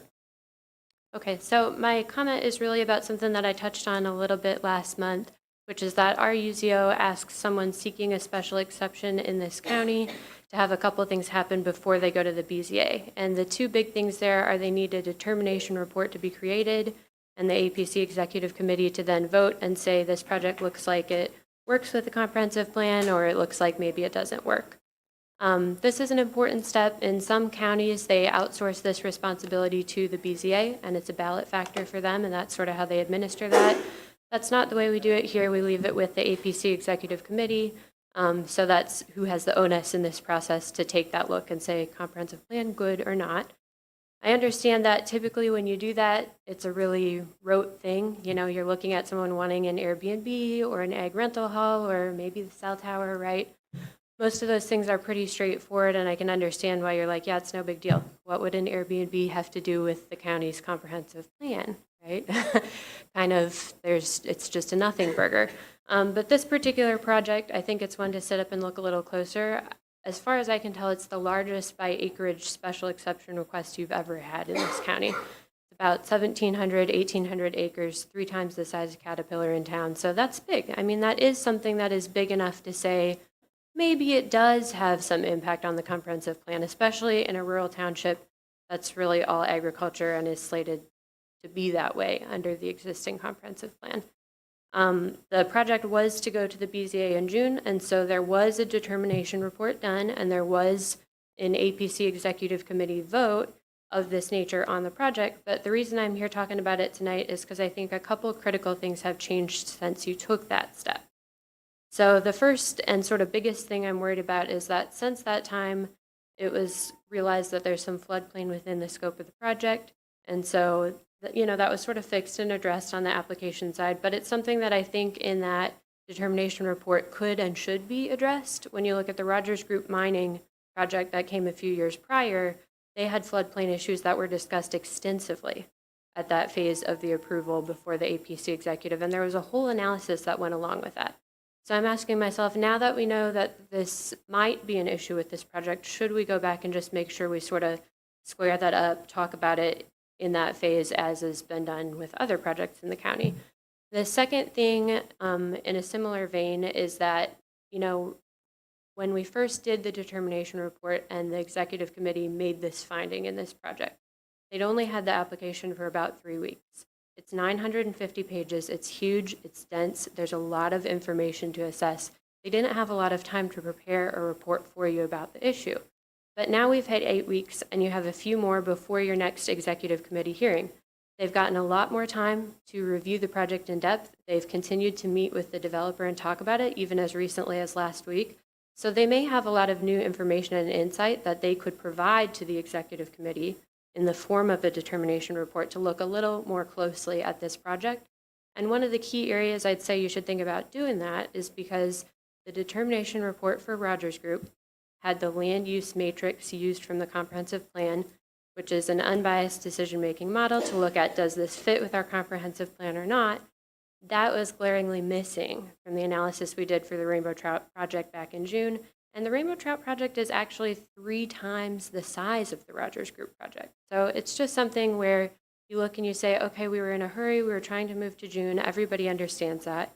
Okay, so my comment is really about something that I touched on a little bit last month, which is that our UZO asks someone seeking a special exception in this county to have a couple of things happen before they go to the BZA. And the two big things there are they need a determination report to be created and the APC Executive Committee to then vote and say this project looks like it works with the comprehensive plan or it looks like maybe it doesn't work. This is an important step. In some counties, they outsource this responsibility to the BZA, and it's a ballot factor for them, and that's sort of how they administer that. That's not the way we do it here. We leave it with the APC Executive Committee. So that's who has the onus in this process to take that look and say, comprehensive plan, good or not. I understand that typically when you do that, it's a really rote thing. You know, you're looking at someone wanting an Airbnb or an ag rental hall or maybe the cell tower, right? Most of those things are pretty straightforward, and I can understand why you're like, yeah, it's no big deal. What would an Airbnb have to do with the county's comprehensive plan, right? Kind of, it's just a nothing burger. But this particular project, I think it's one to sit up and look a little closer. As far as I can tell, it's the largest by acreage special exception request you've ever had in this county. It's about 1,700, 1,800 acres, 3 times the size of Caterpillar in town. So that's big. I mean, that is something that is big enough to say, maybe it does have some impact on the comprehensive plan, especially in a rural township that's really all agriculture and is slated to be that way under the existing comprehensive plan. The project was to go to the BZA in June, and so there was a determination report done, and there was an APC Executive Committee vote of this nature on the project. But the reason I'm here talking about it tonight is because I think a couple critical things have changed since you took that step. So the first and sort of biggest thing I'm worried about is that since that time, it was realized that there's some floodplain within the scope of the project. And so, you know, that was sort of fixed and addressed on the application side. But it's something that I think in that determination report could and should be addressed. When you look at the Rogers Group mining project that came a few years prior, they had floodplain issues that were discussed extensively at that phase of the approval before the APC executive. And there was a whole analysis that went along with that. So I'm asking myself, now that we know that this might be an issue with this project, should we go back and just make sure we sort of square that up, talk about it in that phase as has been done with other projects in the county? The second thing in a similar vein is that, you know, when we first did the determination report and the executive committee made this finding in this project, They'd only had the application for about 3 weeks. It's 950 pages. It's huge. It's dense. There's a lot of information to assess. They didn't have a lot of time to prepare a report for you about the issue. But now we've had 8 weeks, and you have a few more before your next executive committee hearing. They've gotten a lot more time to review the project in depth. They've continued to meet with the developer and talk about it, even as recently as last week. So they may have a lot of new information and insight that they could provide to the executive committee in the form of a determination report to look a little more closely at this project. And one of the key areas I'd say you should think about doing that is because the determination report for Rogers Group had the land use matrix used from the comprehensive plan, which is an unbiased decision-making model to look at, does this fit with our comprehensive plan or not? That was glaringly missing from the analysis we did for the Rainbow Trout project back in June. And the Rainbow Trout project is actually 3 times the size of the Rogers Group project. So it's just something where you look and you say, okay, we were in a hurry, we were trying to move to June, everybody understands that.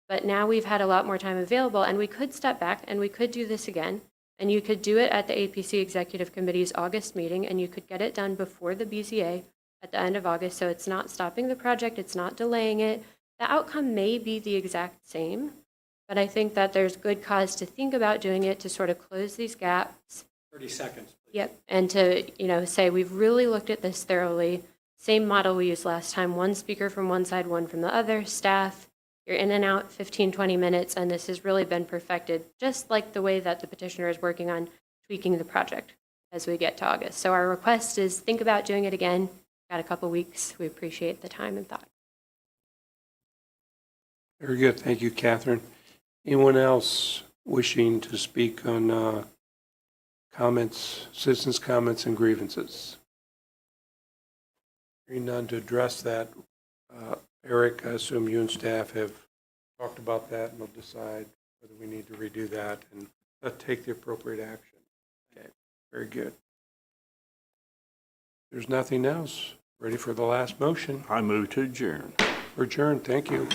But now we've had a lot more time available, and we could step back and we could do this again. And you could do it at the APC Executive Committee's August meeting, and you could get it done before the BZA at the end of August. So it's not stopping the project, it's not delaying it. The outcome may be the exact same, but I think that there's good cause to think about doing it to sort of close these gaps. 30 seconds. Yep, and to, say we've really looked at this thoroughly. Same model we used last time, one speaker from one side, one from the other, staff. You're in and out 15, 20 minutes, and this has really been perfected, just like the way that the petitioner is working on tweaking the project as we get to August. So our request is think about doing it again. Got a couple weeks. We appreciate the time and thought. Very good. Thank you, Catherine. Anyone else wishing to speak on comments, citizens' comments and grievances? Hearing none to address that. Eric, I assume you and staff have talked about that and will decide whether we need to redo that and take the appropriate action. Okay, very good. There's nothing else. Ready for the last motion? I move to adjourn. Adjourn, thank you.